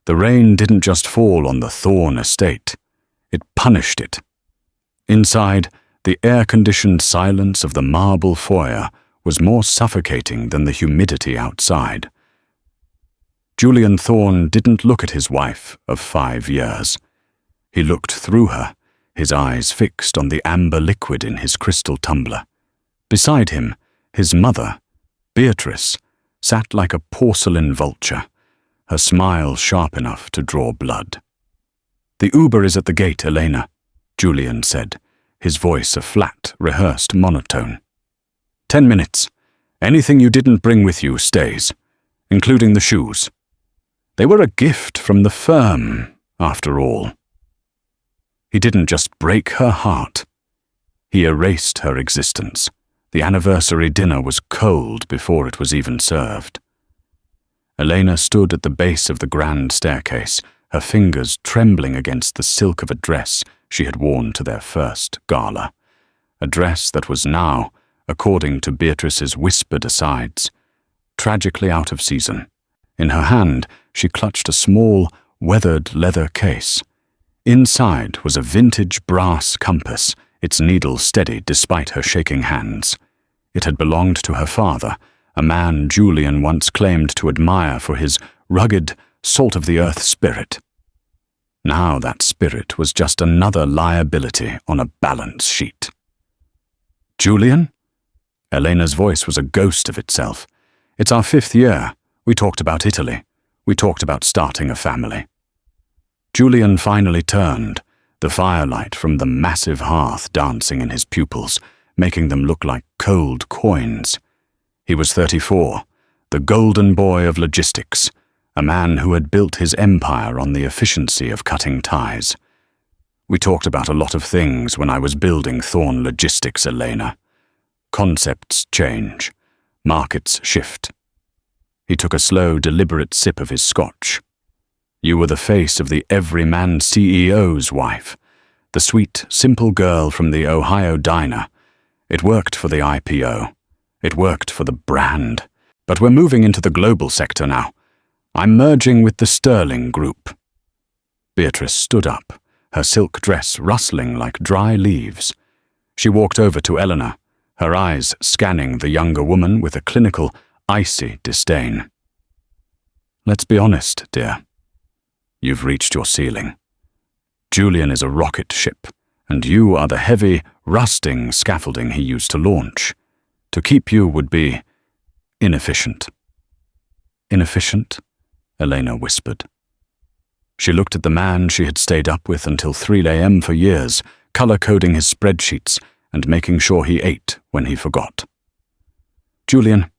The rain didn't just fall on the Thorne estate. It punished it. Inside, the air-conditioned silence of the marble foyer was more suffocating than the humidity outside. Julian Thorne didn't look at his wife of 5 years. He looked through her, his eyes fixed on the amber liquid in his crystal tumbler. Beside him, his mother, Beatrice, sat like a porcelain vulture, her smile sharp enough to draw blood. "The Uber is at the gate, Elena," Julian said, his voice a flat, rehearsed monotone. 10 minutes. Anything you didn't bring with you stays, including the shoes. They were a gift from the firm, after all." He didn't just break her heart. He erased her existence. The anniversary dinner was cold before it was even served. Elena stood at the base of the grand staircase, her fingers trembling against the silk of a dress she had worn to their first gala, a dress that was now, according to Beatrice's whispered asides, tragically out of season. In her hand, she clutched a small, weathered leather case. Inside was a vintage brass compass, its needle steady despite her shaking hands. It had belonged to her father, a man Julian once claimed to admire for his rugged, salt-of-the-earth spirit. Now that spirit was just another liability on a balance sheet. "Julian?" Elena's voice was a ghost of itself. "It's our 5th year. We talked about Italy. We talked about starting a family." Julian finally turned, the firelight from the massive hearth dancing in his pupils, making them look like cold coins. He was 34, the golden boy of logistics, a man who had built his empire on the efficiency of cutting ties. "We talked about a lot of things when I was building Thorne Logistics, Elena. Concepts change. Markets shift." He took a slow, deliberate sip of his scotch. "You were the face of the everyman CEO's wife, the sweet, simple girl from the Ohio diner. It worked for the IPO. It worked for the brand. But we're moving into the global sector now. I'm merging with the Sterling Group." Beatrice stood up, her silk dress rustling like dry leaves. She walked over to Elena, her eyes scanning the younger woman with a clinical, icy disdain. "Let's be honest, dear. You've reached your ceiling. Julian is a rocket ship, and you are the heavy, rusting scaffolding he used to launch. To keep you would be inefficient." "Inefficient?" Elena whispered. She looked at the man she had stayed up with until 3 a.m. for years, color-coding his spreadsheets and making sure he ate when he forgot. "Julian,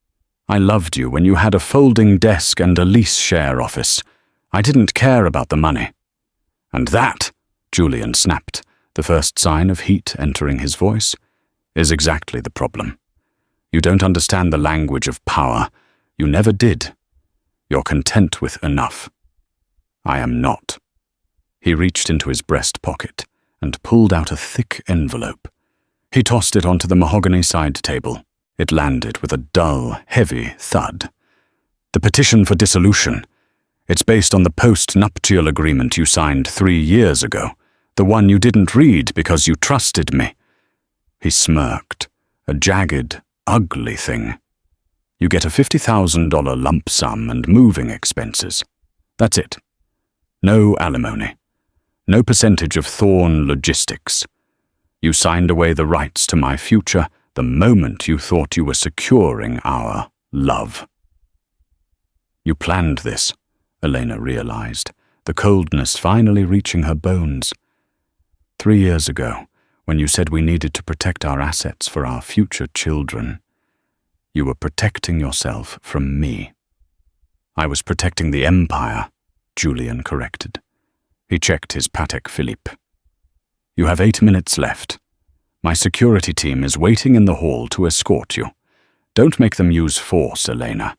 I loved you when you had a folding desk and a lease share office. I didn't care about the money." "And that," Julian snapped, the first sign of heat entering his voice, "is exactly the problem. You don't understand the language of power. You never did. You're content with enough. I am not." He reached into his breast pocket and pulled out a thick envelope. He tossed it onto the mahogany side table. It landed with a dull, heavy thud. "The petition for dissolution. It's based on the post-nuptial agreement you signed 3 years ago, the one you didn't read because you trusted me." He smirked, a jagged, ugly thing. "You get a $50,000 lump sum and moving expenses. That's it. No alimony. No percentage of Thorne Logistics. You signed away the rights to my future the moment you thought you were securing our love." "You planned this," Elena realized, the coldness finally reaching her bones. 3 years ago, when you said we needed to protect our assets for our future children, you were protecting yourself from me." "I was protecting the empire," Julian corrected. He checked his Patek Philippe. "You have 8 minutes left. My security team is waiting in the hall to escort you. Don't make them use force, Elena.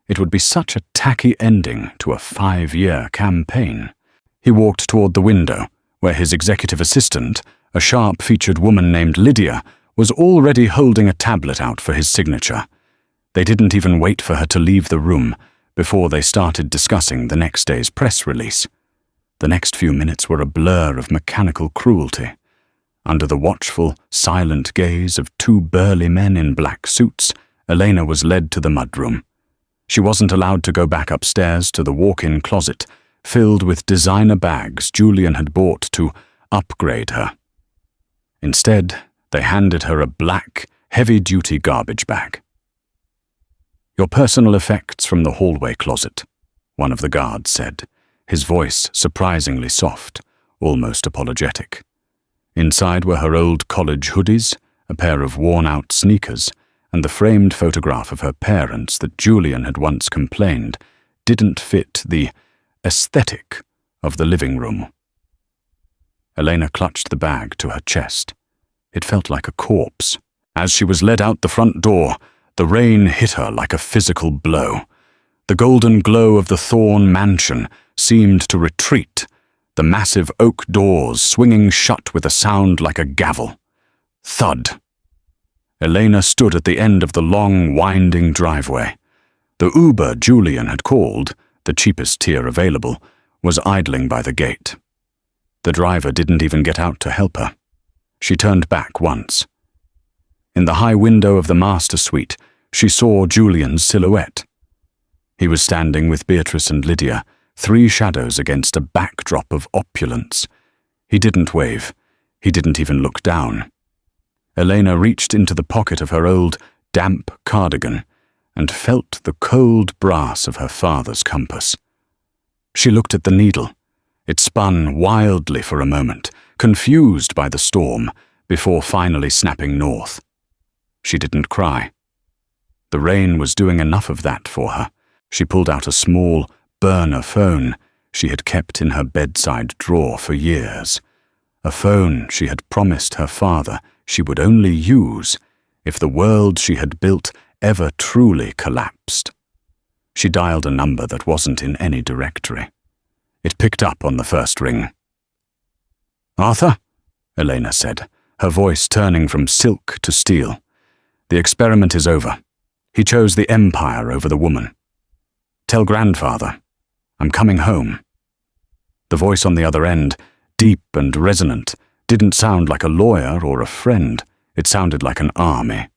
It would be such a tacky ending to a 5-year campaign." He walked toward the window, where his executive assistant, a sharp-featured woman named Lydia, was already holding a tablet out for his signature. They didn't even wait for her to leave the room. before they started discussing the next day's press release. The next few minutes were a blur of mechanical cruelty. Under the watchful, silent gaze of two burly men in black suits, Elena was led to the mudroom. She wasn't allowed to go back upstairs to the walk-in closet, filled with designer bags Julian had bought to upgrade her. Instead, they handed her a black, heavy-duty garbage bag. "Your personal effects from the hallway closet," one of the guards said, his voice surprisingly soft, almost apologetic. Inside were her old college hoodies, a pair of worn-out sneakers, and the framed photograph of her parents that Julian had once complained didn't fit the aesthetic of the living room. Elena clutched the bag to her chest. It felt like a corpse. As she was led out the front door, the rain hit her like a physical blow. The golden glow of the Thorne mansion seemed to retreat, the massive oak doors swinging shut with a sound like a gavel. Thud. Elena stood at the end of the long, winding driveway. The Uber Julian had called, the cheapest tier available, was idling by the gate. The driver didn't even get out to help her. She turned back once. In the high window of the master suite, she saw Julian's silhouette. He was standing with Beatrice and Lydia, three shadows against a backdrop of opulence. He didn't wave. He didn't even look down. Elena reached into the pocket of her old, damp cardigan and felt the cold brass of her father's compass. She looked at the needle. It spun wildly for a moment, confused by the storm, before finally snapping north. She didn't cry. The rain was doing enough of that for her. She pulled out a small, burner phone she had kept in her bedside drawer for years. A phone she had promised her father she would only use if the world she had built ever truly collapsed. She dialed a number that wasn't in any directory. It picked up on the first ring. "Arthur?" Elena said, her voice turning from silk to steel. "The experiment is over. He chose the empire over the woman. Tell grandfather, I'm coming home." The voice on the other end, deep and resonant, didn't sound like a lawyer or a friend. It sounded like an army.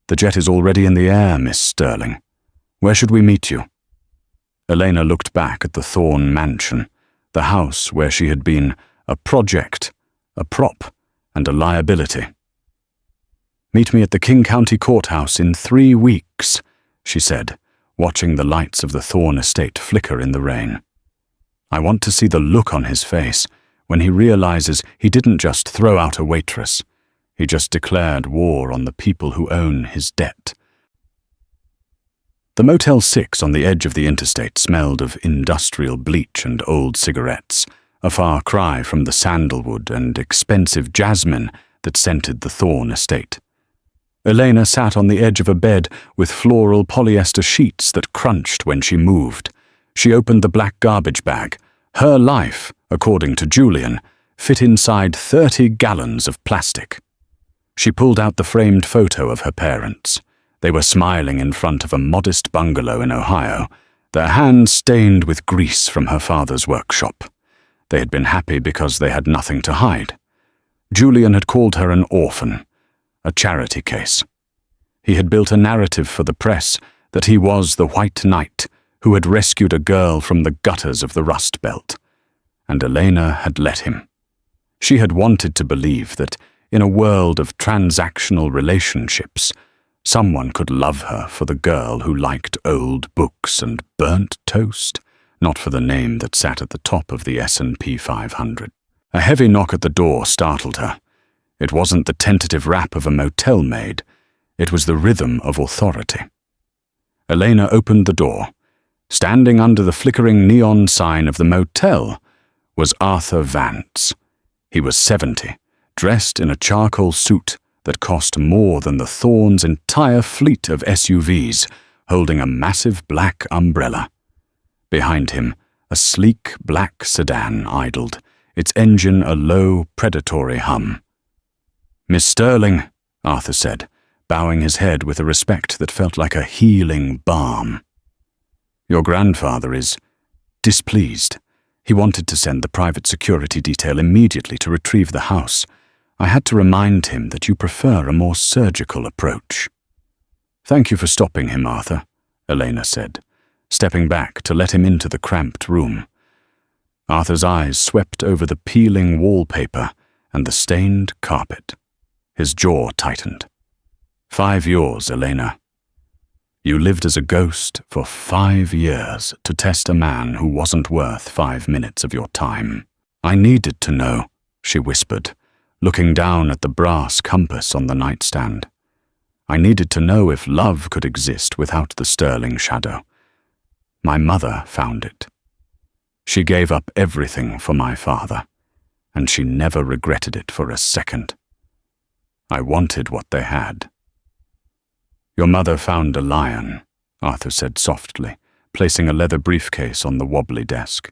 "The jet is already in the air, Miss Sterling. Where should we meet you?" Elena looked back at the Thorne mansion, the house where she had been a project, a prop, and a liability. "Meet me at the King County Courthouse in 3 weeks," she said, watching the lights of the Thorne estate flicker in the rain. "I want to see the look on his face when he realizes he didn't just throw out a waitress. He just declared war on the people who own his debt." The Motel 6 on the edge of the interstate smelled of industrial bleach and old cigarettes, a far cry from the sandalwood and expensive jasmine that scented the Thorne estate. Elena sat on the edge of a bed with floral polyester sheets that crunched when she moved. She opened the black garbage bag. Her life, according to Julian, fit inside 30 gallons of plastic. She pulled out the framed photo of her parents. They were smiling in front of a modest bungalow in Ohio, their hands stained with grease from her father's workshop. They had been happy because they had nothing to hide. Julian had called her an orphan, a charity case. He had built a narrative for the press that he was the White Knight who had rescued a girl from the gutters of the Rust Belt. And Elena had let him. She had wanted to believe that, in a world of transactional relationships, someone could love her for the girl who liked old books and burnt toast, not for the name that sat at the top of the S&P 500. A heavy knock at the door startled her. It wasn't the tentative rap of a motel maid. It was the rhythm of authority. Elena opened the door. Standing under the flickering neon sign of the motel was Arthur Vance. He was 70, dressed in a charcoal suit that cost more than the Thorne's entire fleet of SUVs, holding a massive black umbrella. Behind him, a sleek black sedan idled, its engine a low, predatory hum. "Miss Sterling," Arthur said, bowing his head with a respect that felt like a healing balm. Your grandfather is displeased. He wanted to send the private security detail immediately to retrieve the house. I had to remind him that you prefer a more surgical approach. Thank you for stopping him, Arthur, Elena said, stepping back to let him into the cramped room. Arthur's eyes swept over the peeling wallpaper and the stained carpet. His jaw tightened. 5 years, Elena. You lived as a ghost for 5 years to test a man who wasn't worth 5 minutes of your time. I needed to know, she whispered, looking down at the brass compass on the nightstand. I needed to know if love could exist without the sterling shadow. My mother found it. She gave up everything for my father, and she never regretted it for a second. I wanted what they had. Your mother found a lion, Arthur said softly, placing a leather briefcase on the wobbly desk.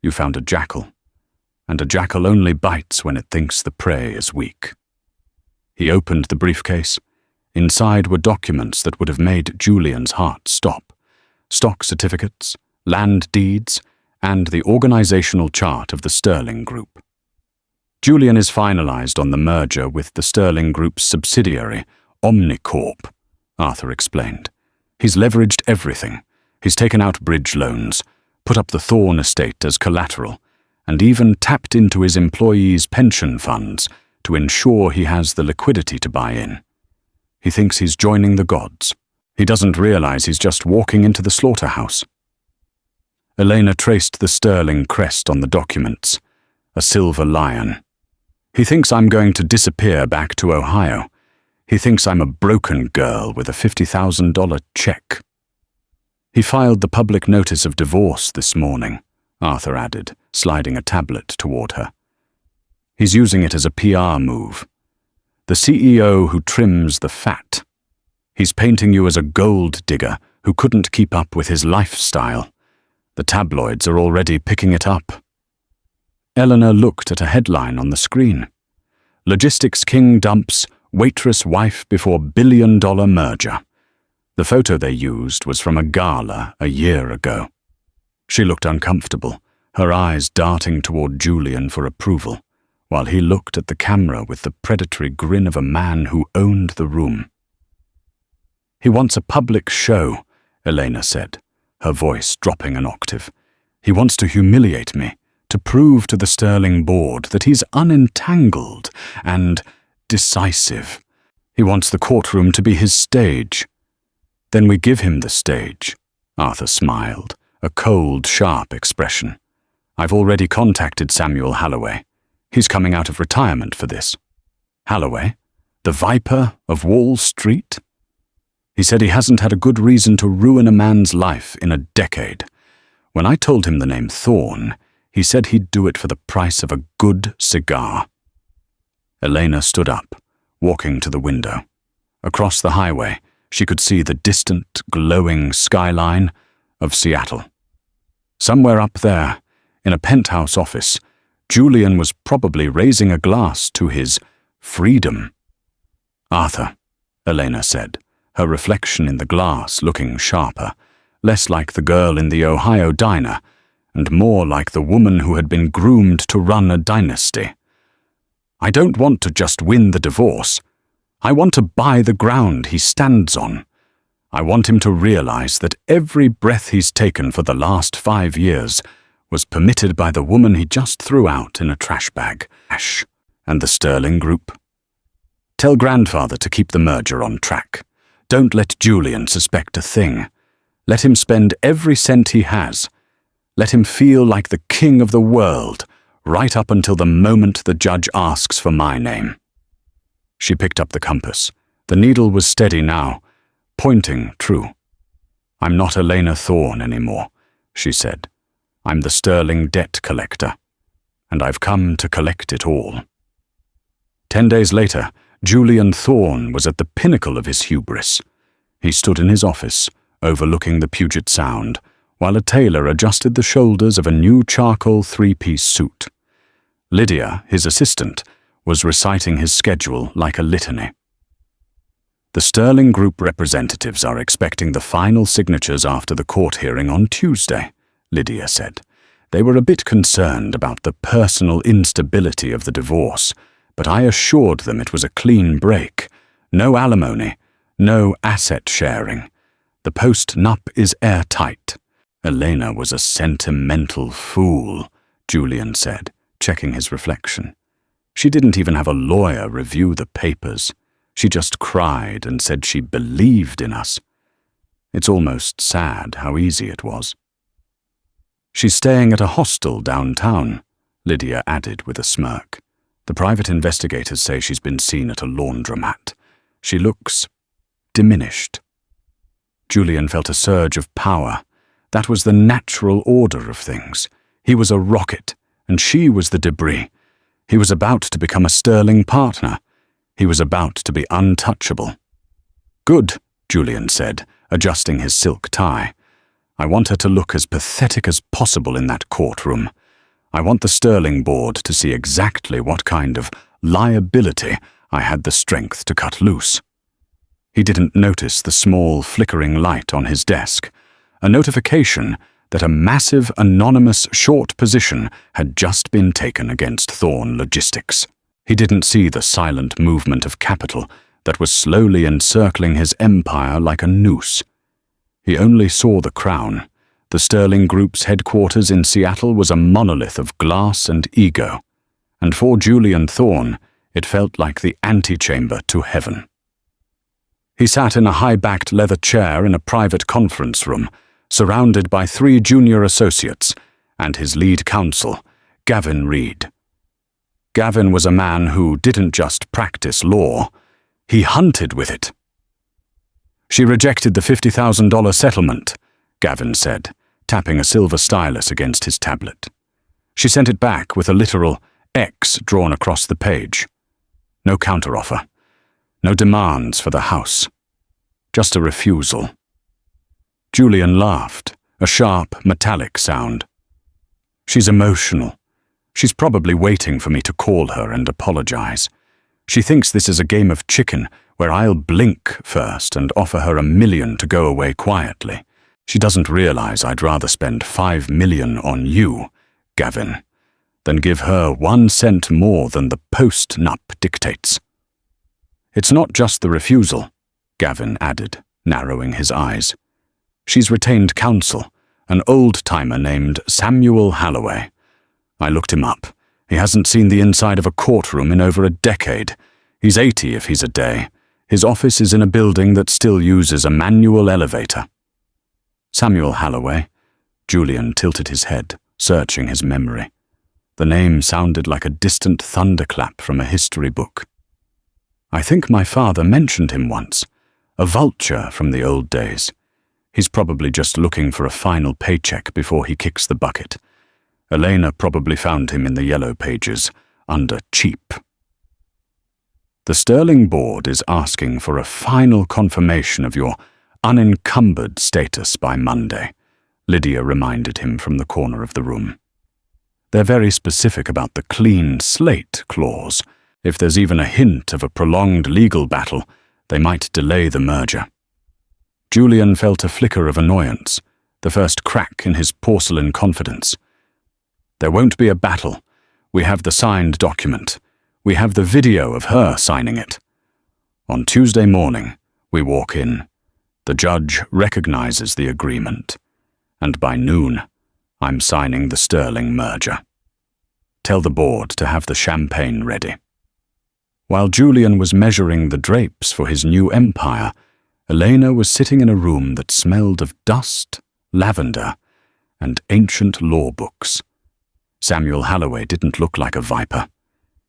You found a jackal, and a jackal only bites when it thinks the prey is weak. He opened the briefcase. Inside were documents that would have made Julian's heart stop. Stock certificates, land deeds, and the organizational chart of the Sterling Group. Julian is finalized on the merger with the Sterling Group's subsidiary, Omnicorp, Arthur explained. He's leveraged everything. He's taken out bridge loans, put up the Thorne estate as collateral, and even tapped into his employees' pension funds to ensure he has the liquidity to buy in. He thinks he's joining the gods. He doesn't realize he's just walking into the slaughterhouse. Elena traced the sterling crest on the documents, a silver lion. He thinks I'm going to disappear back to Ohio. He thinks I'm a broken girl with a $50,000 check. He filed the public notice of divorce this morning, Arthur added, sliding a tablet toward her. He's using it as a PR move. The CEO who trims the fat. He's painting you as a gold digger who couldn't keep up with his lifestyle. The tabloids are already picking it up. Elena looked at a headline on the screen. Logistics king dumps waitress wife before billion-dollar merger. The photo they used was from a gala a year ago. She looked uncomfortable, her eyes darting toward Julian for approval, while he looked at the camera with the predatory grin of a man who owned the room. He wants a public show, Elena said, her voice dropping an octave. He wants to humiliate me, to prove to the Sterling board that he's unentangled and decisive. He wants the courtroom to be his stage. Then we give him the stage. Arthur smiled, a cold, sharp expression. I've already contacted Samuel Halloway. He's coming out of retirement for this. Halloway? The Viper of Wall Street? He said he hasn't had a good reason to ruin a man's life in a decade. When I told him the name Thorne, he said he'd do it for the price of a good cigar. Elena stood up, walking to the window. Across the highway, she could see the distant, glowing skyline of Seattle. Somewhere up there, in a penthouse office, Julian was probably raising a glass to his freedom. Arthur, Elena said, her reflection in the glass looking sharper, less like the girl in the Ohio diner, and more like the woman who had been groomed to run a dynasty. I don't want to just win the divorce. I want to buy the ground he stands on. I want him to realize that every breath he's taken for the last 5 years was permitted by the woman he just threw out in a trash bag. Ash and the Sterling Group. Tell grandfather to keep the merger on track. Don't let Julian suspect a thing. Let him spend every cent he has. Let him feel like the king of the world, right up until the moment the judge asks for my name. She picked up the compass. The needle was steady now, pointing true. I'm not Elena Thorne anymore, she said. I'm the Sterling debt collector, and I've come to collect it all. 10 days later, Julian Thorne was at the pinnacle of his hubris. He stood in his office, overlooking the Puget Sound, while a tailor adjusted the shoulders of a new charcoal 3-piece suit. Lydia, his assistant, was reciting his schedule like a litany. The Sterling Group representatives are expecting the final signatures after the court hearing on Tuesday, Lydia said. They were a bit concerned about the personal instability of the divorce, but I assured them it was a clean break. No alimony, no asset sharing. The post-nup is airtight. Elena was a sentimental fool, Julian said, checking his reflection. She didn't even have a lawyer review the papers. She just cried and said she believed in us. It's almost sad how easy it was. She's staying at a hostel downtown, Lydia added with a smirk. The private investigators say she's been seen at a laundromat. She looks diminished. Julian felt a surge of power. That was the natural order of things. He was a rocket, and she was the debris. He was about to become a sterling partner. He was about to be untouchable. Good, Julian said, adjusting his silk tie. I want her to look as pathetic as possible in that courtroom. I want the Sterling board to see exactly what kind of liability I had the strength to cut loose. He didn't notice the small flickering light on his desk, a notification that a massive anonymous short position had just been taken against Thorn Logistics. He didn't see the silent movement of capital that was slowly encircling his empire like a noose. He only saw the crown. The Sterling Group's headquarters in Seattle was a monolith of glass and ego, and for Julian Thorn, it felt like the antechamber to heaven. He sat in a high-backed leather chair in a private conference room, surrounded by 3 junior associates and his lead counsel, Gavin Reed. Gavin was a man who didn't just practice law, he hunted with it. She rejected the $50,000 settlement, Gavin said, tapping a silver stylus against his tablet. She sent it back with a literal X drawn across the page. No counteroffer. No demands for the house. Just a refusal. Julian laughed, a sharp, metallic sound. She's emotional. She's probably waiting for me to call her and apologize. She thinks this is a game of chicken where I'll blink first and offer her $1 million to go away quietly. She doesn't realize I'd rather spend $5 million on you, Gavin, than give her 1 cent more than the post-nup dictates. It's not just the refusal, Gavin added, narrowing his eyes. She's retained counsel, an old-timer named Samuel Halloway. I looked him up. He hasn't seen the inside of a courtroom in over a decade. He's 80 if he's a day. His office is in a building that still uses a manual elevator. Samuel Halloway. Julian tilted his head, searching his memory. The name sounded like a distant thunderclap from a history book. I think my father mentioned him once. A vulture from the old days. He's probably just looking for a final paycheck before he kicks the bucket. Elena probably found him in the yellow pages, under cheap. The Sterling board is asking for a final confirmation of your unencumbered status by Monday, Lydia reminded him from the corner of the room. They're very specific about the clean slate clause. If there's even a hint of a prolonged legal battle, they might delay the merger. Julian felt a flicker of annoyance, the first crack in his porcelain confidence. There won't be a battle. We have the signed document. We have the video of her signing it. On Tuesday morning, we walk in. The judge recognizes the agreement. And by noon, I'm signing the Sterling merger. Tell the board to have the champagne ready. While Julian was measuring the drapes for his new empire, Elena was sitting in a room that smelled of dust, lavender, and ancient law books. Samuel Halloway didn't look like a viper.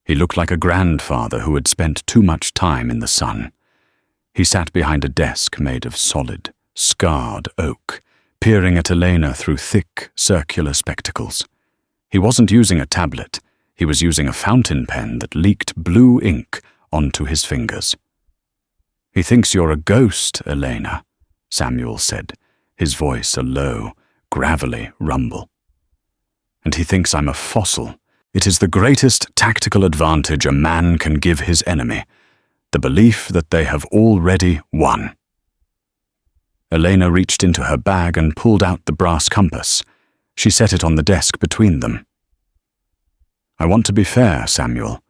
He looked like a grandfather who had spent too much time in the sun. He sat behind a desk made of solid, scarred oak, peering at Elena through thick, circular spectacles. He wasn't using a tablet. He was using a fountain pen that leaked blue ink onto his fingers. "He thinks you're a ghost, Elena," Samuel said, his voice a low, gravelly rumble. "And he thinks I'm a fossil. It is the greatest tactical advantage a man can give his enemy. the belief that they have already won. Elena reached into her bag and pulled out the brass compass. She set it on the desk between them. "I want to be fair, Samuel.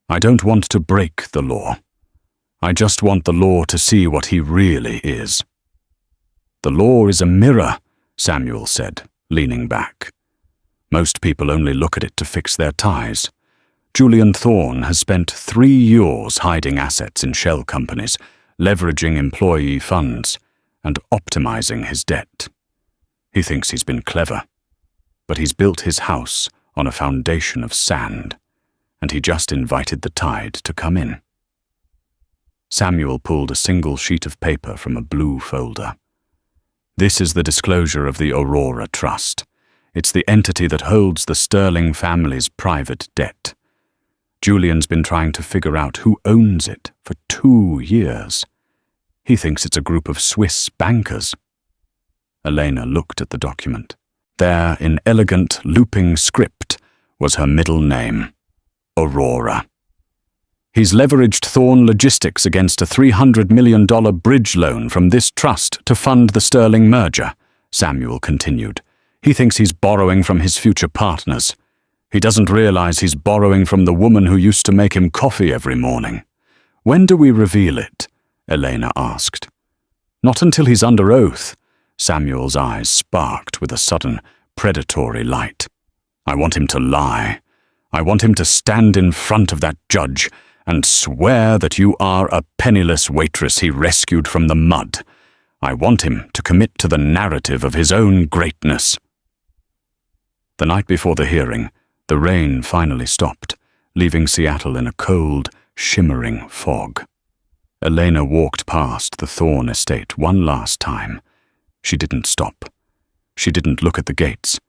I don't want to break the law. I just want the law to see what he really is." "The law is a mirror," Samuel said, leaning back. "Most people only look at it to fix their ties. Julian Thorne has spent 3 years hiding assets in shell companies, leveraging employee funds, and optimizing his debt. He thinks he's been clever, but he's built his house on a foundation of sand, and he just invited the tide to come in." Samuel pulled a single sheet of paper from a blue folder. "This is the disclosure of the Aurora Trust. It's the entity that holds the Sterling family's private debt. Julian's been trying to figure out who owns it for 2 years. He thinks it's a group of Swiss bankers." Elena looked at the document. There, in elegant, looping script, was her middle name, Aurora. "He's leveraged Thorne Logistics against a $300 million bridge loan from this trust to fund the Sterling merger," Samuel continued. "He thinks he's borrowing from his future partners. He doesn't realize he's borrowing from the woman who used to make him coffee every morning." "When do we reveal it?" Elena asked. "Not until he's under oath." Samuel's eyes sparked with a sudden, predatory light. "I want him to lie. I want him to stand in front of that judge and swear that you are a penniless waitress he rescued from the mud. I want him to commit to the narrative of his own greatness." The night before the hearing, the rain finally stopped, leaving Seattle in a cold, shimmering fog. Elena walked past the Thorne estate one last time. She didn't stop. She didn't look at the gates.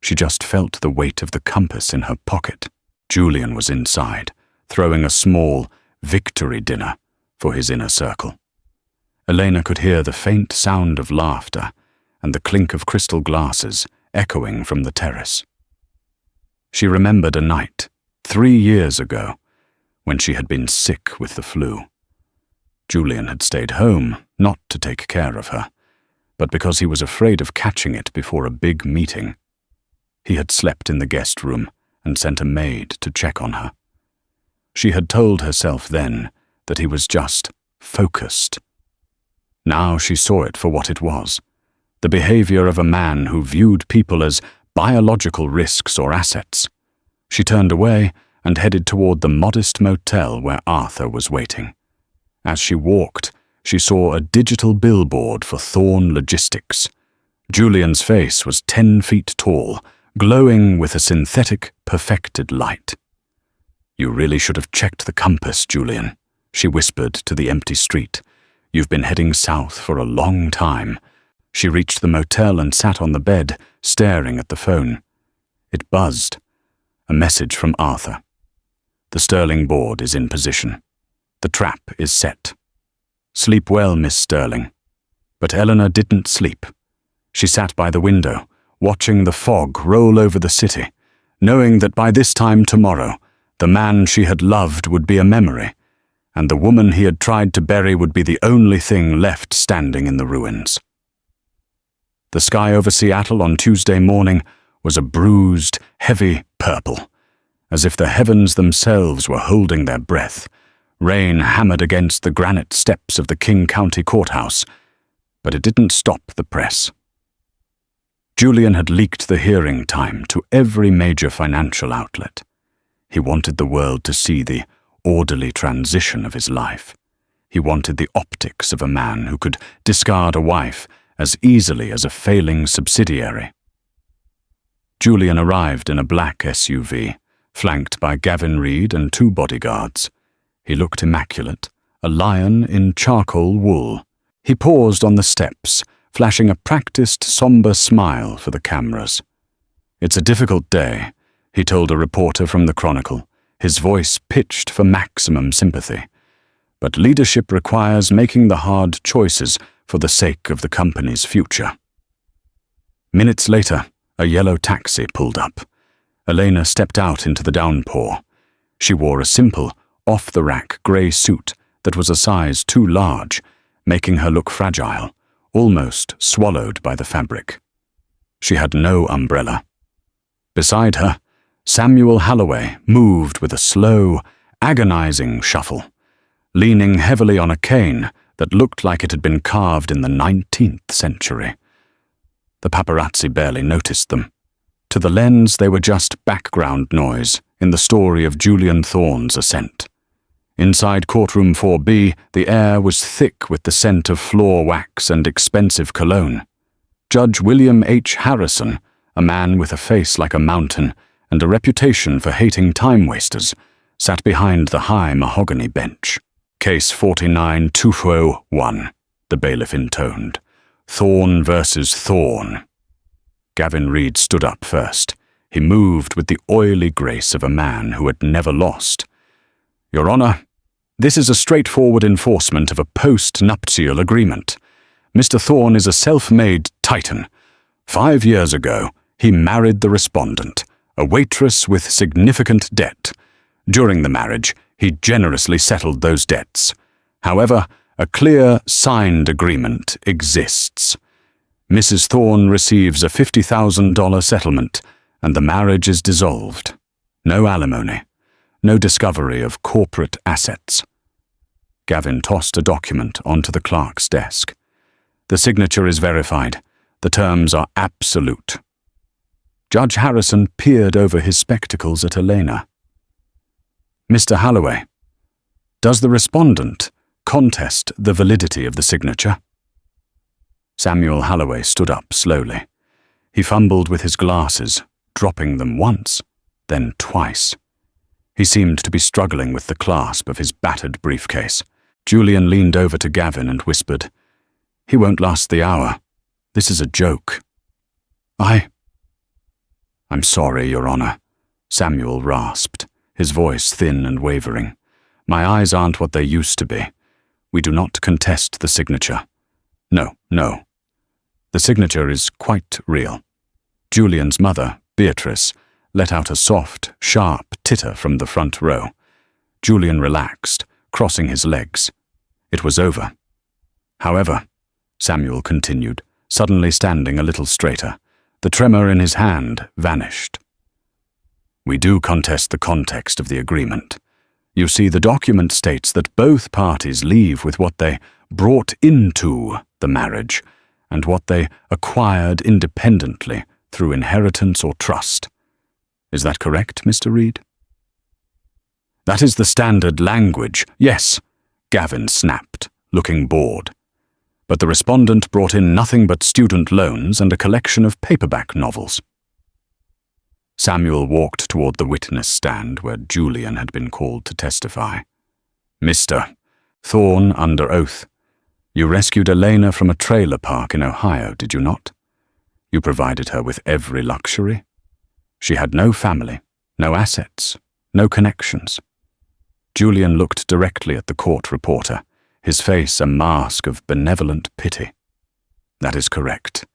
She just felt the weight of the compass in her pocket. Julian was inside, throwing a small victory dinner for his inner circle. Elena could hear the faint sound of laughter and the clink of crystal glasses echoing from the terrace. She remembered a night, 3 years ago, when she had been sick with the flu. Julian had stayed home, not to take care of her, but because he was afraid of catching it before a big meeting. He had slept in the guest room and sent a maid to check on her. She had told herself then that he was just focused. Now she saw it for what it was, the behavior of a man who viewed people as biological risks or assets. She turned away and headed toward the modest motel where Arthur was waiting. As she walked, she saw a digital billboard for Thorne Logistics. Julian's face was 10 feet tall, glowing with a synthetic, perfected light. "You really should have checked the compass, Julian," she whispered to the empty street. "You've been heading south for a long time." She reached the motel and sat on the bed, staring at the phone. It buzzed. A message from Arthur. "The Sterling board is in position. The trap is set. Sleep well, Miss Sterling." But Elena didn't sleep. She sat by the window, watching the fog roll over the city, knowing that by this time tomorrow, the man she had loved would be a memory, and the woman he had tried to bury would be the only thing left standing in the ruins. The sky over Seattle on Tuesday morning was a bruised, heavy purple, as if the heavens themselves were holding their breath. Rain hammered against the granite steps of the King County Courthouse, but it didn't stop the press. Julian had leaked the hearing time to every major financial outlet. He wanted the world to see the orderly transition of his life. He wanted the optics of a man who could discard a wife as easily as a failing subsidiary. Julian arrived in a black SUV, flanked by Gavin Reed and 2 bodyguards. He looked immaculate, a lion in charcoal wool. He paused on the steps, flashing a practiced, somber smile for the cameras. "It's a difficult day," he told a reporter from the Chronicle, his voice pitched for maximum sympathy. "But leadership requires making the hard choices for the sake of the company's future." Minutes later, a yellow taxi pulled up. Elena stepped out into the downpour. She wore a simple, off-the-rack grey suit that was a size too large, making her look fragile, almost swallowed by the fabric. She had no umbrella. Beside her, Samuel Halloway moved with a slow, agonizing shuffle, leaning heavily on a cane that looked like it had been carved in the 19th century. The paparazzi barely noticed them. To the lens, they were just background noise in the story of Julian Thorne's ascent. Inside Courtroom 4B, the air was thick with the scent of floor wax and expensive cologne. Judge William H. Harrison, a man with a face like a mountain and a reputation for hating time-wasters, sat behind the high mahogany bench. Case 49-201, the bailiff intoned. Thorne versus Thorne. Gavin Reed stood up first. He moved with the oily grace of a man who had never lost. Your Honor, this is a straightforward enforcement of a post-nuptial agreement. Mr. Thorne is a self-made titan. 5 years ago, he married the respondent, a waitress with significant debt. During the marriage, he generously settled those debts. However, a clear, signed agreement exists. Mrs. Thorne receives a $50,000 settlement, and the marriage is dissolved. No alimony. No discovery of corporate assets. Gavin tossed a document onto the clerk's desk. The signature is verified. The terms are absolute. Judge Harrison peered over his spectacles at Elena. Mr. Halloway, does the respondent contest the validity of the signature? Samuel Halloway stood up slowly. He fumbled with his glasses, dropping them once, then twice. He seemed to be struggling with the clasp of his battered briefcase. Julian leaned over to Gavin and whispered, "He won't last the hour. This is a joke." I'm sorry, Your Honor," Samuel rasped, his voice thin and wavering. "My eyes aren't what they used to be. We do not contest the signature. No. The signature is quite real." Julian's mother, Beatrice, let out a soft, sharp titter from the front row. Julian relaxed, crossing his legs. It was over. "However," Samuel continued, suddenly standing a little straighter, the tremor in his hand vanished. "We do contest the context of the agreement. You see, the document states that both parties leave with what they brought into the marriage and what they acquired independently through inheritance or trust. Is that correct, Mr. Reed?" "That is the standard language, yes," Gavin snapped, looking bored. "But the respondent brought in nothing but student loans and a collection of paperback novels." Samuel walked toward the witness stand where Julian had been called to testify. "Mr. Thorne, under oath, you rescued Elena from a trailer park in Ohio, did you not? You provided her with every luxury. She had no family, no assets, no connections." Julian looked directly at the court reporter, his face a mask of benevolent pity. "That is correct.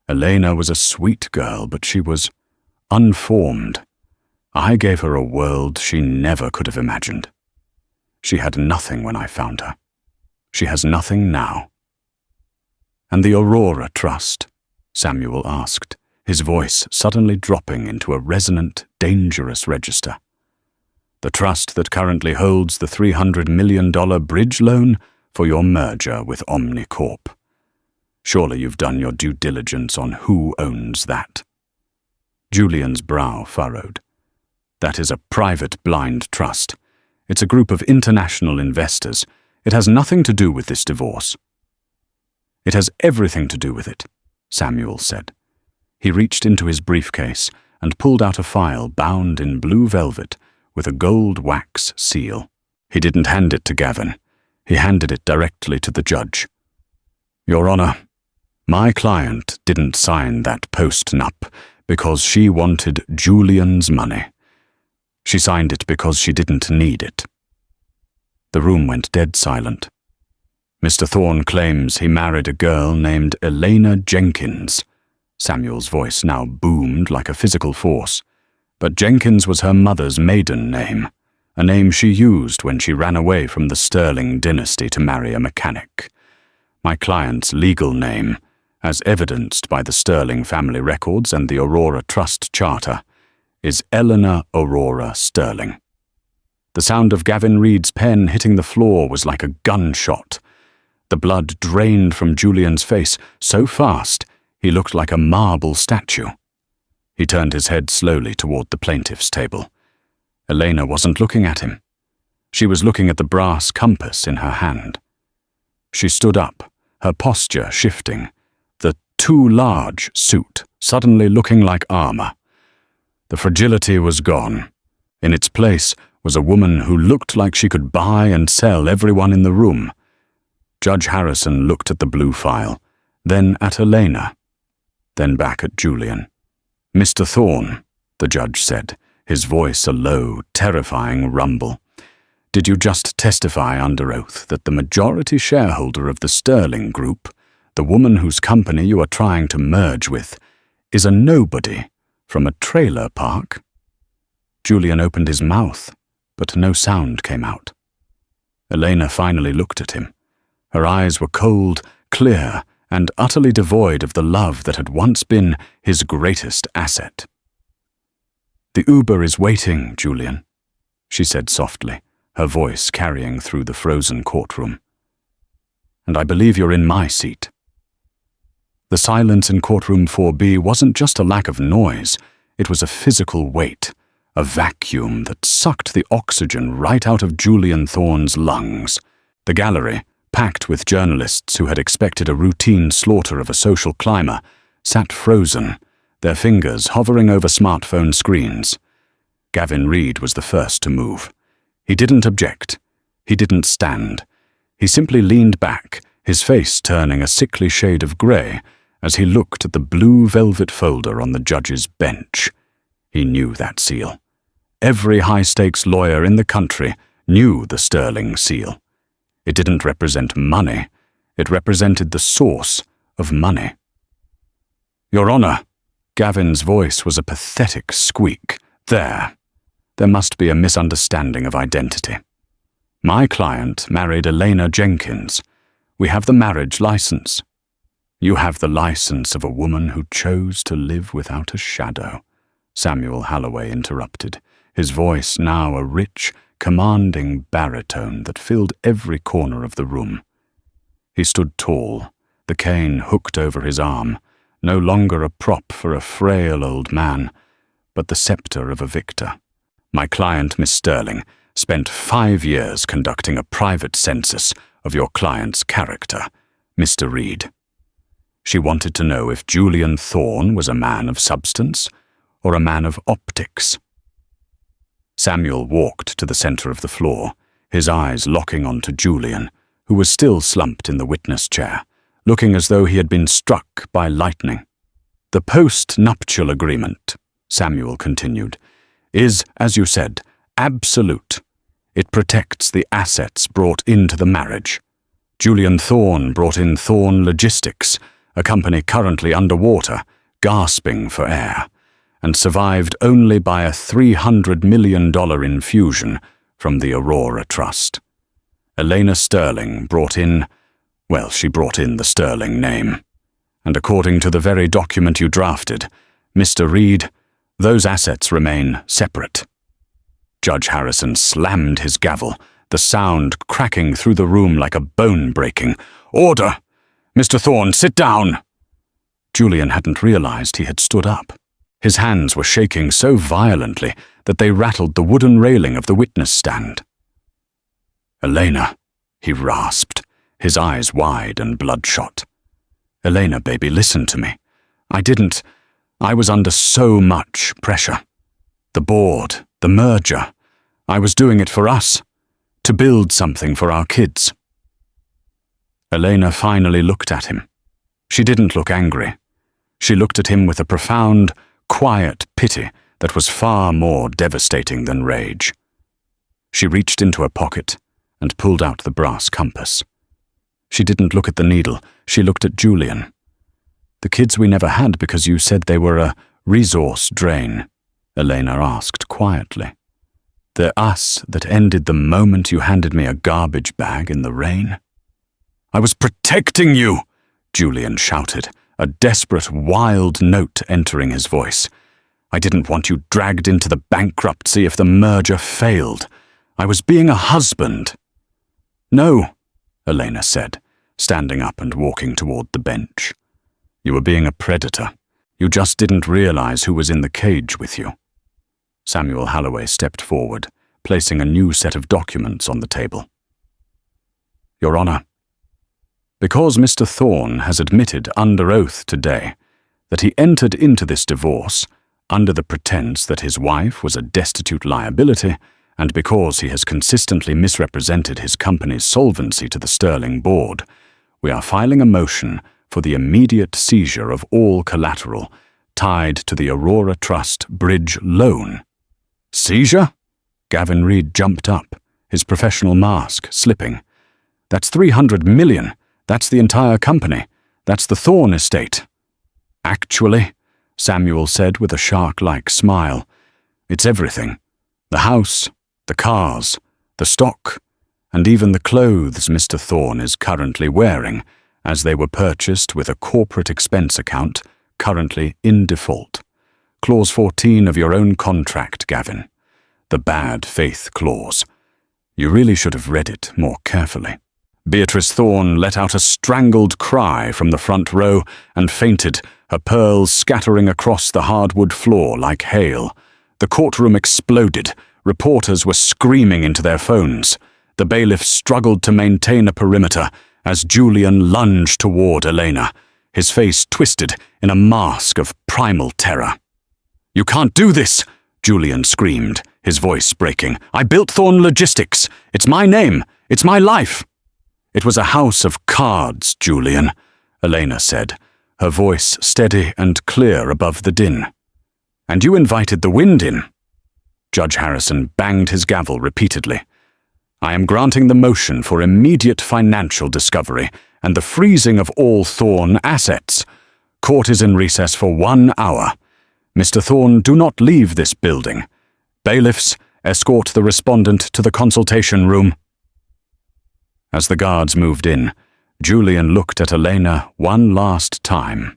Elena was a sweet girl, but she was unformed. I gave her a world she never could have imagined. She had nothing when I found her. She has nothing now." "And the Aurora Trust?" Samuel asked, his voice suddenly dropping into a resonant, dangerous register. "The trust that currently holds the $300 million bridge loan for your merger with Omnicorp. Surely you've done your due diligence on who owns that." Julian's brow furrowed. "That is a private blind trust. It's a group of international investors. It has nothing to do with this divorce." "It has everything to do with it," Samuel said. He reached into his briefcase and pulled out a file bound in blue velvet with a gold wax seal. He didn't hand it to Gavin. He handed it directly to the judge. "Your Honor, my client didn't sign that post-nup because she wanted Julian's money. She signed it because she didn't need it." The room went dead silent. "Mr. Thorne claims he married a girl named Elena Jenkins." Samuel's voice now boomed like a physical force. "But Jenkins was her mother's maiden name. a name she used when she ran away from the Sterling dynasty to marry a mechanic. My client's legal name, as evidenced by the Sterling family records and the Aurora Trust Charter, is Elena Aurora Sterling. The sound of Gavin Reed's pen hitting the floor was like a gunshot. The blood drained from Julian's face so fast he looked like a marble statue. He turned his head slowly toward the plaintiff's table. Elena wasn't looking at him. She was looking at the brass compass in her hand. She stood up, her posture shifting, the too large suit suddenly looking like armor. The fragility was gone. In its place was a woman who looked like she could buy and sell everyone in the room. Judge Harrison looked at the blue file, then at Elena, then back at Julian. "Mr. Thorne," the judge said, his voice a low, terrifying rumble, "did you just testify under oath that the majority shareholder of the Sterling Group, the woman whose company you are trying to merge with, is a nobody from a trailer park?" Julian opened his mouth, but no sound came out. Elena finally looked at him. Her eyes were cold, clear, and utterly devoid of the love that had once been his greatest asset. "The Uber is waiting, Julian," she said softly, her voice carrying through the frozen courtroom. "And I believe you're in my seat." The silence in courtroom 4B wasn't just a lack of noise, it was a physical weight, a vacuum that sucked the oxygen right out of Julian Thorne's lungs. The gallery, packed with journalists who had expected a routine slaughter of a social climber, sat frozen, their fingers hovering over smartphone screens. Gavin Reed was the first to move. He didn't object. He didn't stand. He simply leaned back, his face turning a sickly shade of grey as he looked at the blue velvet folder on the judge's bench. He knew that seal. Every high-stakes lawyer in the country knew the Sterling seal. It didn't represent money. It represented the source of money. "Your Honor," Gavin's voice was a pathetic squeak. There must be a misunderstanding of identity. My client married Elena Jenkins. We have the marriage license. You have the license of a woman who chose to live without a shadow," Samuel Halloway interrupted, his voice now a rich, commanding baritone that filled every corner of the room. He stood tall, the cane hooked over his arm, no longer a prop for a frail old man, but the scepter of a victor. "My client, Miss Sterling, spent 5 years conducting a private census of your client's character, Mr. Reed. She wanted to know if Julian Thorne was a man of substance or a man of optics." Samuel walked to the center of the floor, his eyes locking onto Julian, who was still slumped in the witness chair, looking as though he had been struck by lightning. "The post-nuptial agreement," Samuel continued, "is, as you said, absolute. It protects the assets brought into the marriage. Julian Thorne brought in Thorne Logistics, a company currently underwater, gasping for air, and survived only by a $300 million infusion from the Aurora Trust. Elena Sterling brought in, well, she brought in the Sterling name. And according to the very document you drafted, Mr. Reed, those assets remain separate." Judge Harrison slammed his gavel, the sound cracking through the room like a bone breaking. "Order! Mr. Thorne, sit down!" Julian hadn't realized he had stood up. His hands were shaking so violently that they rattled the wooden railing of the witness stand. "Elena," he rasped, his eyes wide and bloodshot. "Elena, baby, listen to me. I was under so much pressure. The board, the merger. I was doing it for us, to build something for our kids." Elena finally looked at him. She didn't look angry. She looked at him with a profound, quiet pity that was far more devastating than rage. She reached into her pocket and pulled out the brass compass. She didn't look at the needle, she looked at Julian. "The kids we never had because you said they were a resource drain," Elena asked quietly. The us that ended the moment you handed me a garbage bag in the rain? I was protecting you, Julian shouted, a desperate, wild note entering his voice. I didn't want you dragged into the bankruptcy if the merger failed. I was being a husband. No, Elena said, standing up and walking toward the bench. You were being a predator. You just didn't realize who was in the cage with you. Samuel Halloway stepped forward, placing a new set of documents on the table. Your Honor, because Mr. Thorne has admitted under oath today that he entered into this divorce under the pretense that his wife was a destitute liability, and because he has consistently misrepresented his company's solvency to the Sterling Board, we are filing a motion for the immediate seizure of all collateral tied to the Aurora Trust bridge loan. Seizure? Gavin Reed jumped up, his professional mask slipping. That's $300 million. That's the entire company. That's the Thorne estate. Actually, Samuel said with a shark-like smile, it's everything. The house, the cars, the stock, and even the clothes Mr. Thorne is currently wearing, as they were purchased with a corporate expense account currently in default. Clause 14 of your own contract, Gavin. The bad faith clause. You really should have read it more carefully. Beatrice Thorne let out a strangled cry from the front row and fainted, her pearls scattering across the hardwood floor like hail. The courtroom exploded. Reporters were screaming into their phones. The bailiff struggled to maintain a perimeter as Julian lunged toward Elena, his face twisted in a mask of primal terror. You can't do this, Julian screamed, his voice breaking. I built Thorne Logistics. It's my name. It's my life. It was a house of cards, Julian, Elena said, her voice steady and clear above the din. And you invited the wind in. Judge Harrison banged his gavel repeatedly. I am granting the motion for immediate financial discovery and the freezing of all Thorne assets. Court is in recess for 1 hour. Mr. Thorne, do not leave this building. Bailiffs, escort the respondent to the consultation room. As the guards moved in, Julian looked at Elena one last time.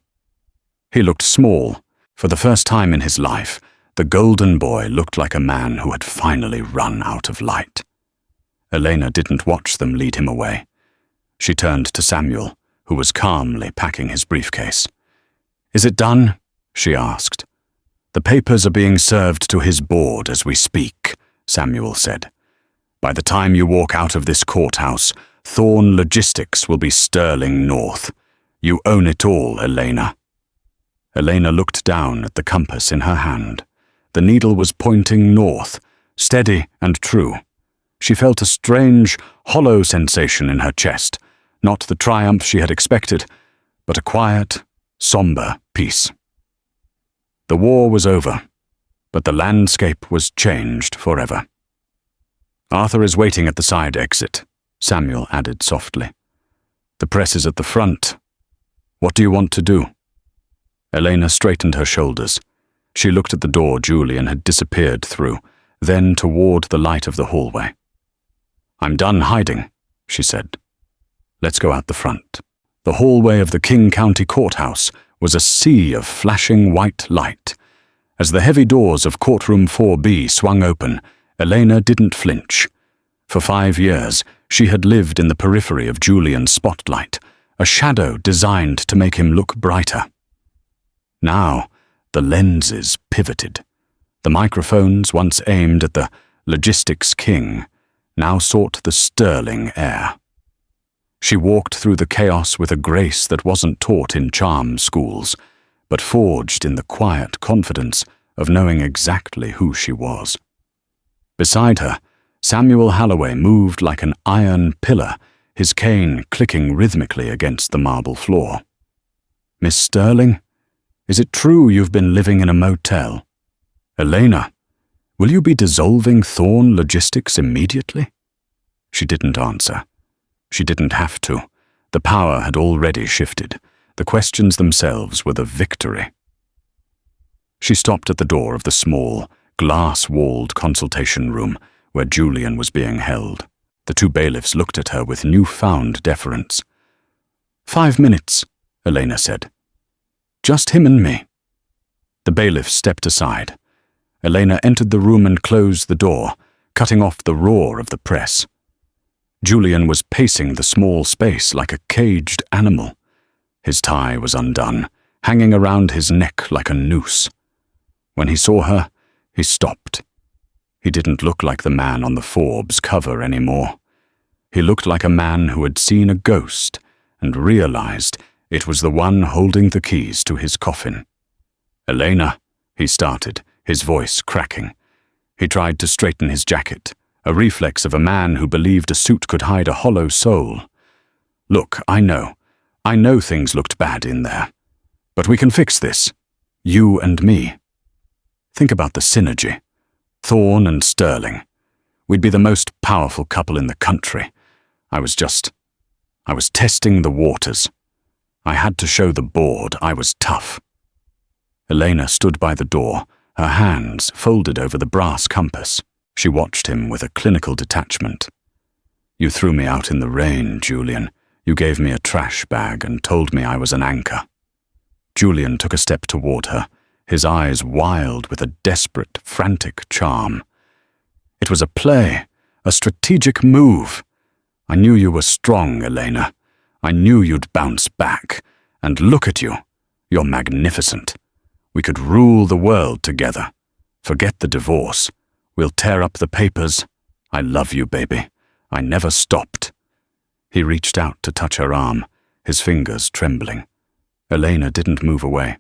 He looked small. For the first time in his life, the golden boy looked like a man who had finally run out of light. Elena didn't watch them lead him away. She turned to Samuel, who was calmly packing his briefcase. Is it done? She asked. The papers are being served to his board as we speak, Samuel said. By the time you walk out of this courthouse, Thorne Logistics will be Sterling North. You own it all, Elena. Elena looked down at the compass in her hand. The needle was pointing north, steady and true. She felt a strange, hollow sensation in her chest, not the triumph she had expected, but a quiet, somber peace. The war was over, but the landscape was changed forever. Arthur is waiting at the side exit, Samuel added softly. The press is at the front. What do you want to do? Elena straightened her shoulders. She looked at the door Julian had disappeared through, then toward the light of the hallway. I'm done hiding, she said. Let's go out the front. The hallway of the King County Courthouse was a sea of flashing white light. As the heavy doors of Courtroom 4B swung open, Elena didn't flinch. For 5 years, she had lived in the periphery of Julian's spotlight, a shadow designed to make him look brighter. Now, the lenses pivoted. The microphones, once aimed at the logistics king, now sought the sterling heir. She walked through the chaos with a grace that wasn't taught in charm schools, but forged in the quiet confidence of knowing exactly who she was. Beside her, Samuel Halloway moved like an iron pillar, his cane clicking rhythmically against the marble floor. Miss Sterling, is it true you've been living in a motel? Elena, will you be dissolving Thorne Logistics immediately? She didn't answer. She didn't have to. The power had already shifted. The questions themselves were the victory. She stopped at the door of the small, glass-walled consultation room where Julian was being held. The two bailiffs looked at her with newfound deference. 5 minutes, Elena said. Just him and me. The bailiff stepped aside. Elena entered the room and closed the door, cutting off the roar of the press. Julian was pacing the small space like a caged animal. His tie was undone, hanging around his neck like a noose. When he saw her, he stopped. He didn't look like the man on the Forbes cover anymore. He looked like a man who had seen a ghost and realized it was the one holding the keys to his coffin. "Elena," he started, his voice cracking. He tried to straighten his jacket, a reflex of a man who believed a suit could hide a hollow soul. "Look, I know things looked bad in there. But we can fix this. You and me. Think about the synergy. Thorne and Sterling. We'd be the most powerful couple in the country. I was testing the waters. I had to show the board I was tough." Elena stood by the door, her hands folded over the brass compass. She watched him with a clinical detachment. "You threw me out in the rain, Julian. You gave me a trash bag and told me I was an anchor." Julian took a step toward her, his eyes wild with a desperate, frantic charm. "It was a play, a strategic move. I knew you were strong, Elena. I knew you'd bounce back. And look at you. You're magnificent. We could rule the world together. Forget the divorce. We'll tear up the papers. I love you, baby. I never stopped." He reached out to touch her arm, his fingers trembling. Elena didn't move away.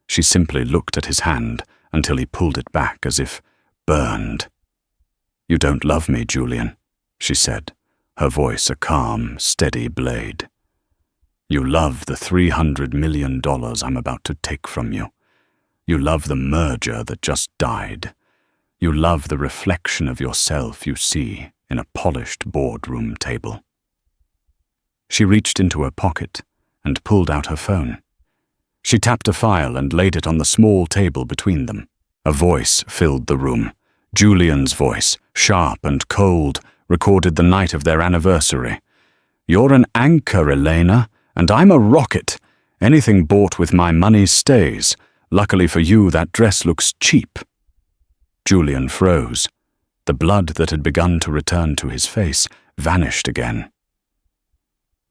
She simply looked at his hand until he pulled it back as if burned. "You don't love me, Julian," she said, her voice a calm, steady blade. "You love the $300 million I'm about to take from you. You love the merger that just died. You love the reflection of yourself you see in a polished boardroom table." She reached into her pocket and pulled out her phone. She tapped a file and laid it on the small table between them. A voice filled the room. Julian's voice, sharp and cold, recorded the night of their anniversary. "You're an anchor, Elena, and I'm a rocket. Anything bought with my money stays. Luckily for you, that dress looks cheap." Julian froze. The blood that had begun to return to his face vanished again.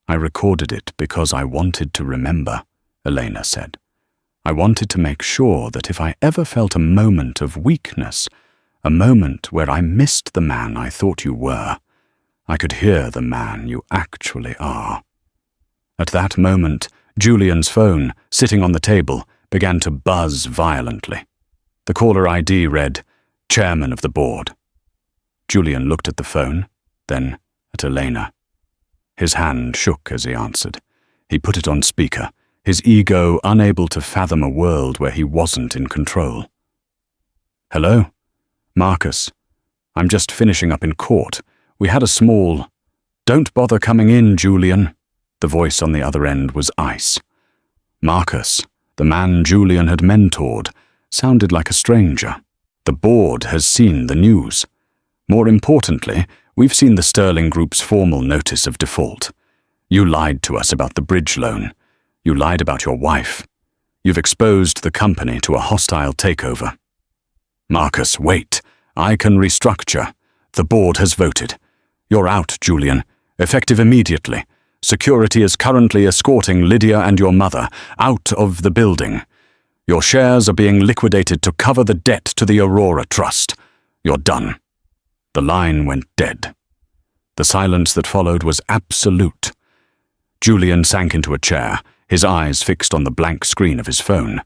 "I recorded it because I wanted to remember," Elena said. "I wanted to make sure that if I ever felt a moment of weakness, a moment where I missed the man I thought you were, I could hear the man you actually are." At that moment, Julian's phone, sitting on the table, began to buzz violently. The caller ID read, "Chairman of the Board." Julian looked at the phone, then at Elena. His hand shook as he answered. He put it on speaker, his ego unable to fathom a world where he wasn't in control. "Hello? Marcus. I'm just finishing up in court. We had a small—" "Don't bother coming in, Julian." The voice on the other end was ice. Marcus, the man Julian had mentored, sounded like a stranger. "The board has seen the news. More importantly, we've seen the Sterling Group's formal notice of default. You lied to us about the bridge loan. You lied about your wife. You've exposed the company to a hostile takeover." "Marcus, wait. I can restructure. The board has voted. You're out, Julian. Effective immediately. Security is currently escorting Lydia and your mother out of the building. Your shares are being liquidated to cover the debt to the Aurora Trust. You're done." The line went dead. The silence that followed was absolute. Julian sank into a chair, his eyes fixed on the blank screen of his phone.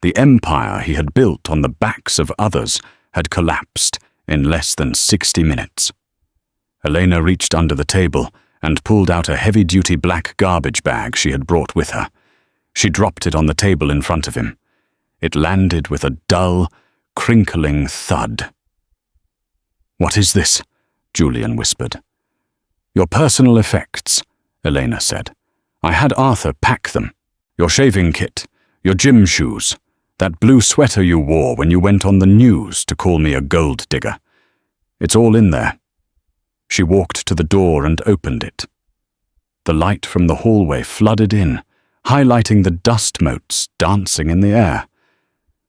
The empire he had built on the backs of others had collapsed in less than 60 minutes. Elena reached under the table and pulled out a heavy-duty black garbage bag she had brought with her. She dropped it on the table in front of him. It landed with a dull, crinkling thud. "What is this?" Julian whispered. "Your personal effects," Elena said. "I had Arthur pack them. Your shaving kit, your gym shoes. That blue sweater you wore when you went on the news to call me a gold digger. It's all in there." She walked to the door and opened it. The light from the hallway flooded in, highlighting the dust motes dancing in the air.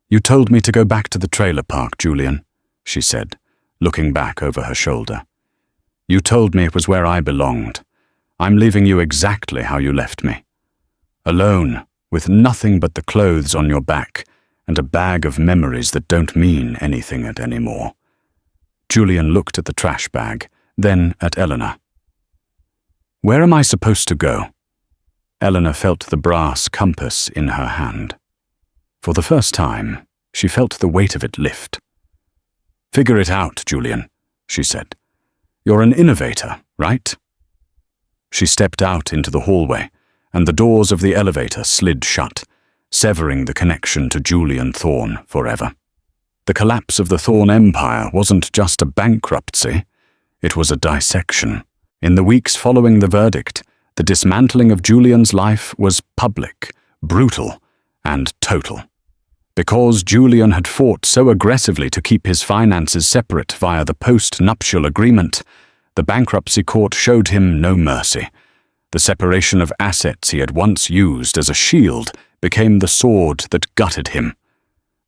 "You told me to go back to the trailer park, Julian," she said, looking back over her shoulder. "You told me it was where I belonged. I'm leaving you exactly how you left me. Alone, with nothing but the clothes on your back and a bag of memories that don't mean anything anymore." Julian looked at the trash bag, then at Elena. "Where am I supposed to go?" Elena felt the brass compass in her hand. For the first time, she felt the weight of it lift. "Figure it out, Julian," she said. "You're an innovator, right?" She stepped out into the hallway, and the doors of the elevator slid shut, severing the connection to Julian Thorne forever. The collapse of the Thorne empire wasn't just a bankruptcy, it was a dissection. In the weeks following the verdict, the dismantling of Julian's life was public, brutal, and total. Because Julian had fought so aggressively to keep his finances separate via the post-nuptial agreement, the bankruptcy court showed him no mercy. The separation of assets he had once used as a shield became the sword that gutted him.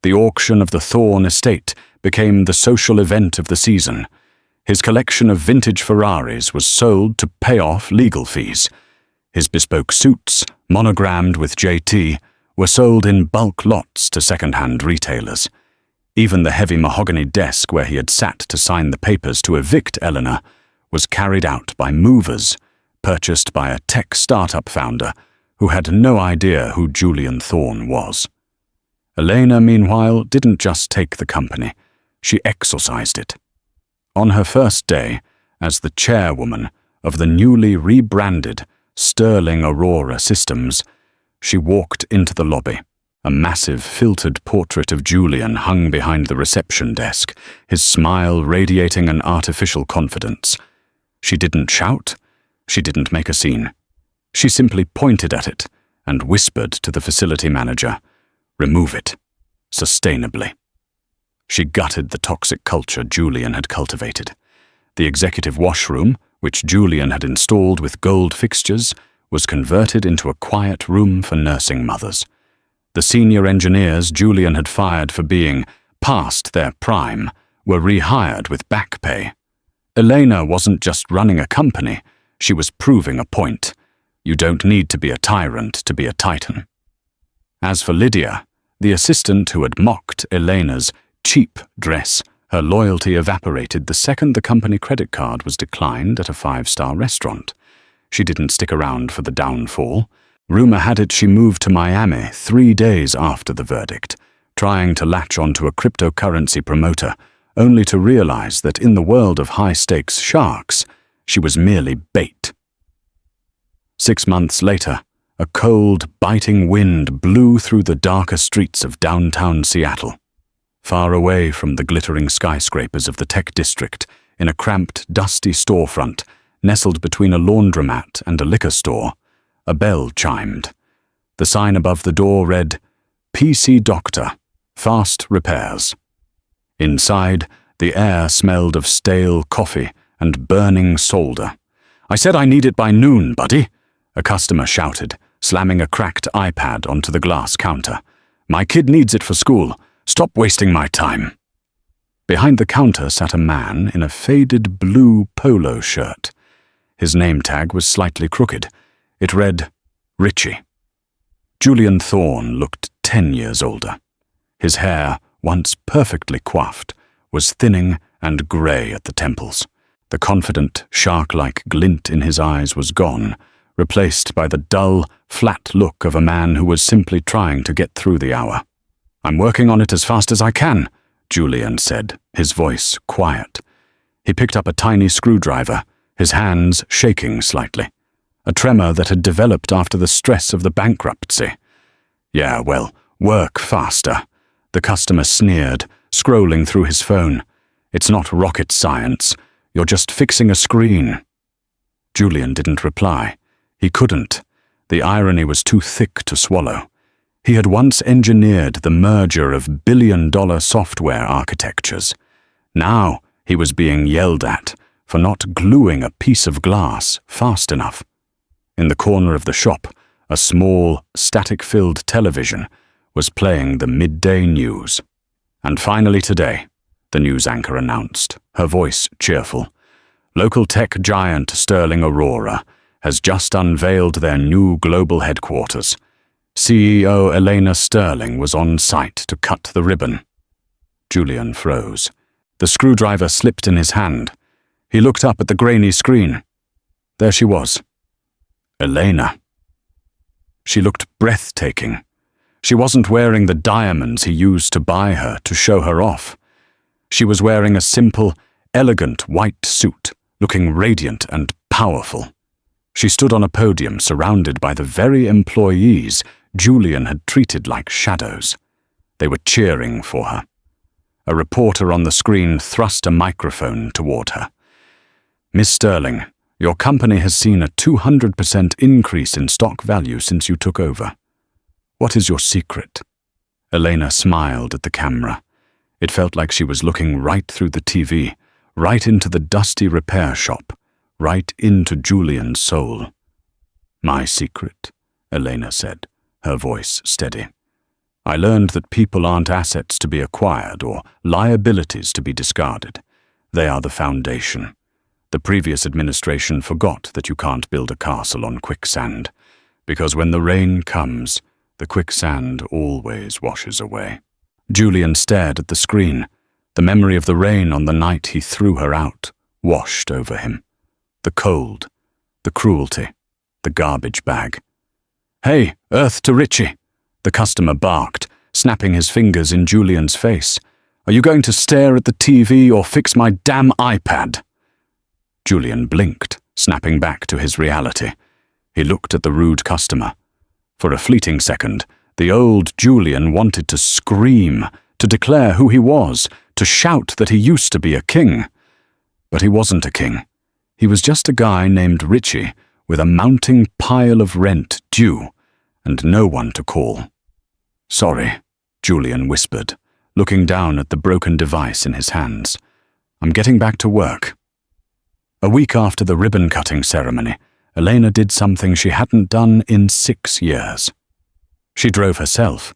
The auction of the Thorne estate became the social event of the season. His collection of vintage Ferraris was sold to pay off legal fees. His bespoke suits, monogrammed with JT, were sold in bulk lots to second-hand retailers. Even the heavy mahogany desk where he had sat to sign the papers to evict Elena was carried out by movers, purchased by a tech startup founder who had no idea who Julian Thorne was. Elena, meanwhile, didn't just take the company, she exorcised it. On her first day, as the chairwoman of the newly rebranded Sterling Aurora Systems, she walked into the lobby. A massive, filtered portrait of Julian hung behind the reception desk, his smile radiating an artificial confidence. She didn't shout, she didn't make a scene. She simply pointed at it and whispered to the facility manager, "Remove it, sustainably." She gutted the toxic culture Julian had cultivated. The executive washroom, which Julian had installed with gold fixtures, was converted into a quiet room for nursing mothers. The senior engineers Julian had fired for being past their prime were rehired with back pay. Elena wasn't just running a company, she was proving a point. You don't need to be a tyrant to be a titan. As for Lydia, the assistant who had mocked Elena's cheap dress, her loyalty evaporated the second the company credit card was declined at a 5-star restaurant. She didn't stick around for the downfall. Rumor had it she moved to Miami 3 days after the verdict, trying to latch onto a cryptocurrency promoter, only to realize that in the world of high-stakes sharks, she was merely bait. 6 months later, a cold, biting wind blew through the darker streets of downtown Seattle. Far away from the glittering skyscrapers of the tech district, in a cramped, dusty storefront, nestled between a laundromat and a liquor store, a bell chimed. The sign above the door read, "PC Doctor, Fast Repairs." Inside, the air smelled of stale coffee and burning solder. "I said I need it by noon, buddy," a customer shouted, slamming a cracked iPad onto the glass counter. "My kid needs it for school. Stop wasting my time." Behind the counter sat a man in a faded blue polo shirt. His name tag was slightly crooked. It read, Richie. Julian Thorne looked 10 years older. His hair, once perfectly coiffed, was thinning and grey at the temples. The confident, shark-like glint in his eyes was gone, replaced by the dull, flat look of a man who was simply trying to get through the hour. "I'm working on it as fast as I can," Julian said, his voice quiet. He picked up a tiny screwdriver, his hands shaking slightly, a tremor that had developed after the stress of the bankruptcy. "Yeah, well, work faster," the customer sneered, scrolling through his phone. "It's not rocket science. You're just fixing a screen." Julian didn't reply. He couldn't. The irony was too thick to swallow. He had once engineered the merger of billion-dollar software architectures. Now he was being yelled at for not gluing a piece of glass fast enough. In the corner of the shop, a small, static-filled television was playing the midday news. And finally today, the news anchor announced, her voice cheerful, local tech giant Sterling Aurora has just unveiled their new global headquarters. CEO Elena Sterling was on site to cut the ribbon. Julian froze. The screwdriver slipped in his hand. He looked up at the grainy screen. There she was. Elena. She looked breathtaking. She wasn't wearing the diamonds he used to buy her to show her off. She was wearing a simple, elegant white suit, looking radiant and powerful. She stood on a podium surrounded by the very employees Julian had treated like shadows. They were cheering for her. A reporter on the screen thrust a microphone toward her. "Miss Sterling, your company has seen a 200% increase in stock value since you took over. What is your secret?" Elena smiled at the camera. It felt like she was looking right through the TV, right into the dusty repair shop, right into Julian's soul. "My secret," Elena said, her voice steady. "I learned that people aren't assets to be acquired or liabilities to be discarded. They are the foundation. The previous administration forgot that you can't build a castle on quicksand, because when the rain comes, the quicksand always washes away." Julian stared at the screen. The memory of the rain on the night he threw her out washed over him. The cold, the cruelty, the garbage bag. "Hey, Earth to Richie!" the customer barked, snapping his fingers in Julian's face. "Are you going to stare at the TV or fix my damn iPad?" Julian blinked, snapping back to his reality. He looked at the rude customer. For a fleeting second, the old Julian wanted to scream, to declare who he was, to shout that he used to be a king. But he wasn't a king. He was just a guy named Richie with a mounting pile of rent due and no one to call. "Sorry," Julian whispered, looking down at the broken device in his hands. "I'm getting back to work." A week after the ribbon-cutting ceremony, Elena did something she hadn't done in 6 years. She drove herself.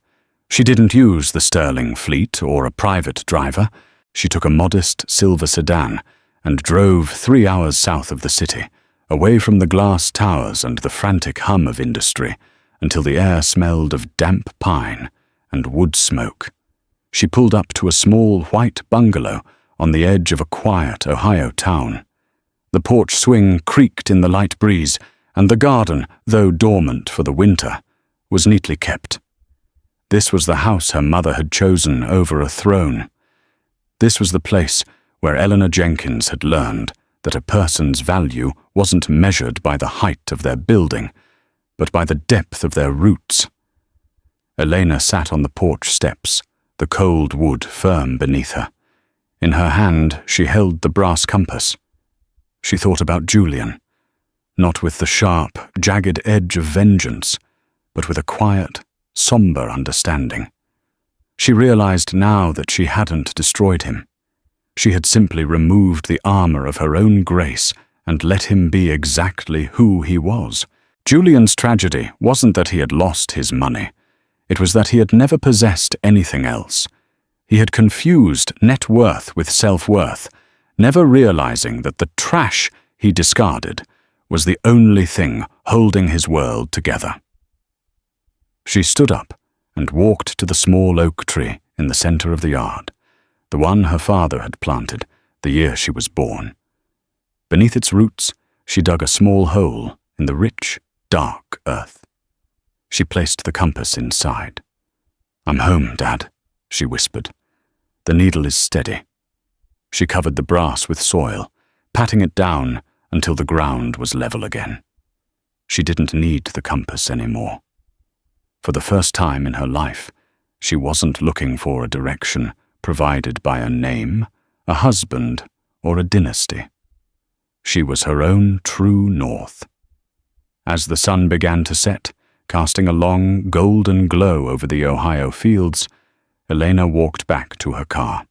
She didn't use the Sterling fleet or a private driver. She took a modest silver sedan and drove 3 hours south of the city, away from the glass towers and the frantic hum of industry, until the air smelled of damp pine and wood smoke. She pulled up to a small white bungalow on the edge of a quiet Ohio town. The porch swing creaked in the light breeze, and the garden, though dormant for the winter, was neatly kept. This was the house her mother had chosen over a throne. This was the place where Eleanor Jenkins had learned that a person's value wasn't measured by the height of their building, but by the depth of their roots. Elena sat on the porch steps, the cold wood firm beneath her. In her hand she held the brass compass. She thought about Julian, not with the sharp, jagged edge of vengeance, but with a quiet, somber understanding. She realized now that she hadn't destroyed him. She had simply removed the armor of her own grace and let him be exactly who he was. Julian's tragedy wasn't that he had lost his money. It was that he had never possessed anything else. He had confused net worth with self-worth, never realizing that the trash he discarded was the only thing holding his world together. She stood up and walked to the small oak tree in the center of the yard, the one her father had planted the year she was born. Beneath its roots, she dug a small hole in the rich, dark earth. She placed the compass inside. "I'm home, Dad," she whispered. "The needle is steady." She covered the brass with soil, patting it down until the ground was level again. She didn't need the compass anymore. For the first time in her life, she wasn't looking for a direction provided by a name, a husband, or a dynasty. She was her own true north. As the sun began to set, casting a long, golden glow over the Ohio fields, Elena walked back to her car.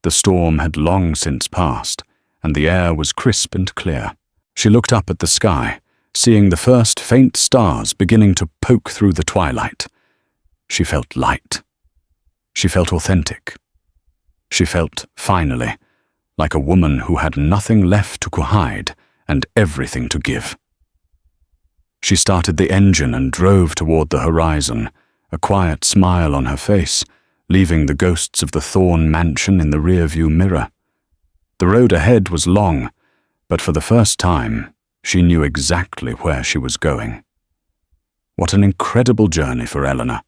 The storm had long since passed, and the air was crisp and clear. She looked up at the sky, seeing the first faint stars beginning to poke through the twilight. She felt light. She felt authentic. She felt, finally, like a woman who had nothing left to hide and everything to give. She started the engine and drove toward the horizon, a quiet smile on her face, leaving the ghosts of the Thorne mansion in the rearview mirror. The road ahead was long, but for the first time, she knew exactly where she was going. What an incredible journey for Elena.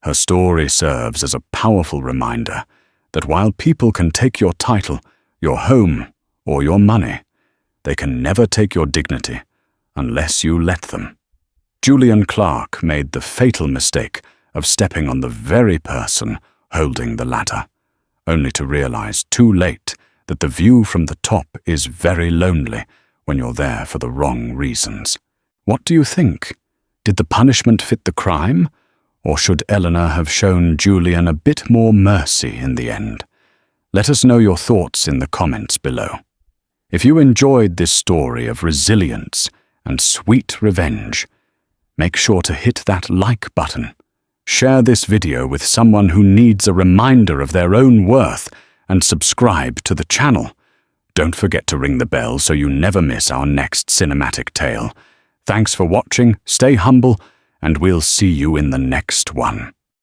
Her story serves as a powerful reminder that while people can take your title, your home, or your money, they can never take your dignity unless you let them. Julian Clark made the fatal mistake of stepping on the very person holding the ladder, only to realize too late that the view from the top is very lonely when you're there for the wrong reasons. What do you think? Did the punishment fit the crime? Or should Elena have shown Julian a bit more mercy in the end? Let us know your thoughts in the comments below. If you enjoyed this story of resilience and sweet revenge, make sure to hit that like button. Share this video with someone who needs a reminder of their own worth, and subscribe to the channel. Don't forget to ring the bell so you never miss our next cinematic tale. Thanks for watching, stay humble, and we'll see you in the next one.